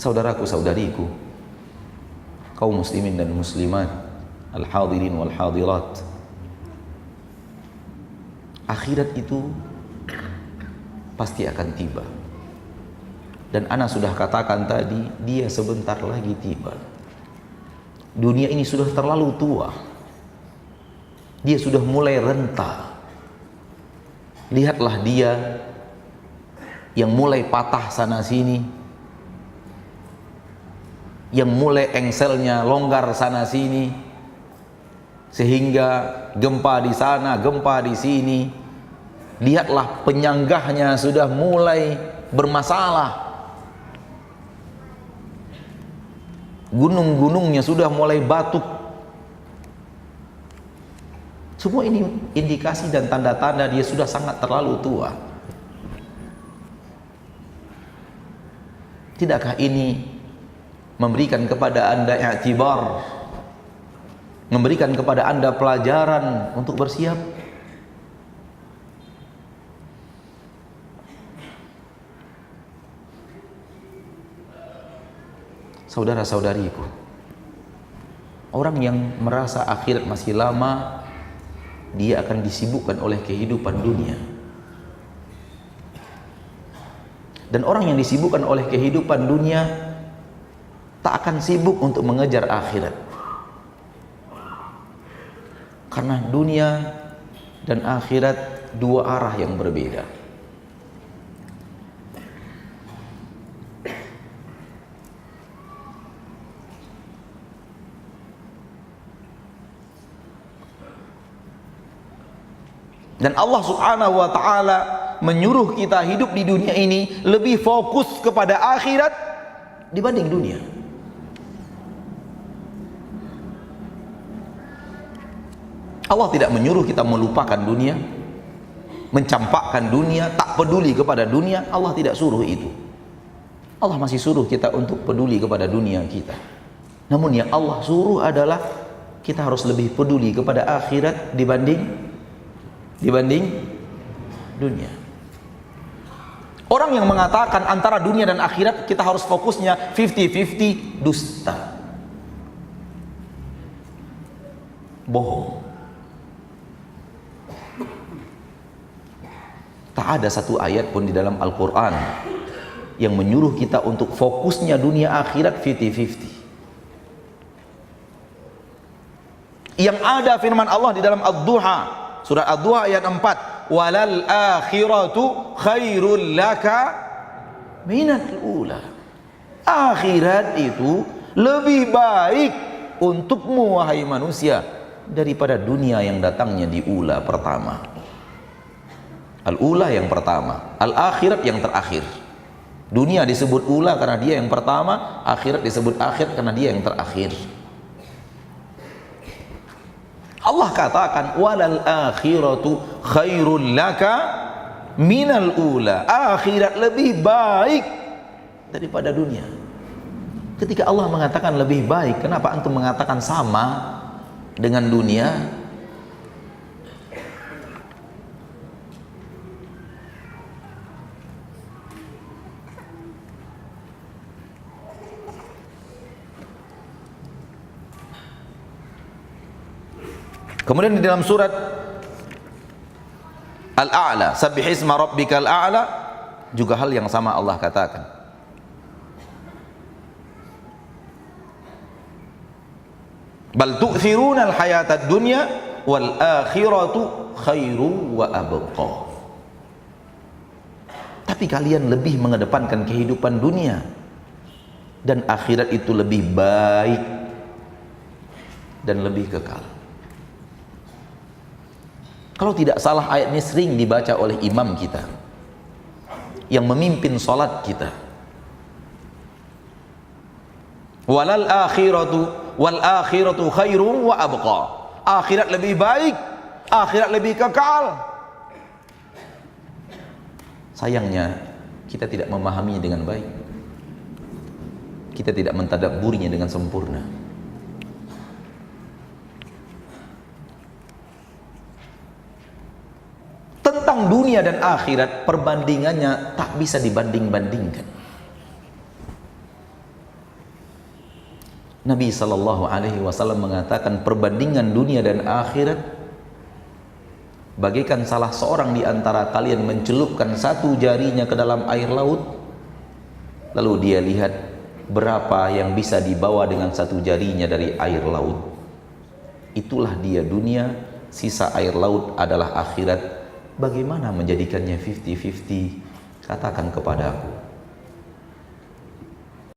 Saudaraku, saudariku, kaum muslimin dan muslimat, al-hadirin wal hadirat, akhirat itu pasti akan tiba. Dan ana sudah katakan tadi, dia sebentar lagi tiba. Dunia ini sudah terlalu tua, dia sudah mulai renta. Lihatlah dia yang mulai patah sana sini, yang mulai engselnya longgar sana sini, sehingga gempa di sana, gempa di sini. Lihatlah penyanggahnya sudah mulai bermasalah, gunung-gunungnya sudah mulai batuk. Semua ini indikasi dan tanda-tanda dia sudah sangat terlalu tua. Tidakkah ini memberikan kepada Anda i'tibar, memberikan kepada Anda pelajaran untuk bersiap? Saudara-saudariku, orang yang merasa akhirat masih lama, dia akan disibukkan oleh kehidupan dunia. Dan orang yang disibukkan oleh kehidupan dunia tak akan sibuk untuk mengejar akhirat. Karena dunia dan akhirat dua arah yang berbeda. Dan Allah Subhanahu wa ta'ala menyuruh kita hidup di dunia ini lebih fokus kepada akhirat dibanding dunia. Allah tidak menyuruh kita melupakan dunia, mencampakkan dunia, tak peduli kepada dunia. Allah tidak suruh itu. Allah masih suruh kita untuk peduli kepada dunia kita. Namun yang Allah suruh adalah kita harus lebih peduli kepada akhirat dibanding dunia. Orang yang mengatakan antara dunia dan akhirat kita harus fokusnya 50-50, dusta, bohong. Tak ada satu ayat pun di dalam Al-Quran yang menyuruh kita untuk fokusnya dunia akhirat 50-50. Yang ada firman Allah di dalam Ad-Duha, Surah Ad-Duha ayat 4, walal akhiratu khairul laka minal ula. Akhirat itu lebih baik untukmu wahai manusia daripada dunia yang datangnya di ula pertama. Al-ula yang pertama, al-akhirat yang terakhir. Dunia disebut ula karena dia yang pertama, akhirat disebut akhir karena dia yang terakhir. Allah katakan walal akhiratu khairul laka minal ula. Akhirat lebih baik daripada dunia. Ketika Allah mengatakan lebih baik, kenapa antum mengatakan sama dengan dunia? Kemudian di dalam surat Al-A'la, sabbihisma rabbikal a'la, juga hal yang sama Allah katakan. Bal tu'thiruna al-hayatad dunya wal akhiratu khairu wa abqa. Tapi kalian lebih mengedepankan kehidupan dunia dan akhirat itu lebih baik dan lebih kekal. Kalau tidak salah ayat ini sering dibaca oleh imam kita yang memimpin salat kita. Walal akhiratu khairun wa abqa. Akhirat lebih baik, akhirat lebih kekal. Sayangnya kita tidak memahaminya dengan baik. Kita tidak mentadabburinya dengan sempurna. Tentang dunia dan akhirat, perbandingannya tak bisa dibanding-bandingkan. Nabi SAW mengatakan perbandingan dunia dan akhirat bagaikan salah seorang di antara kalian mencelupkan satu jarinya ke dalam air laut, lalu dia lihat berapa yang bisa dibawa dengan satu jarinya dari air laut. Itulah dia dunia, sisa air laut adalah akhirat. Bagaimana menjadikannya 50-50? Katakan kepada aku.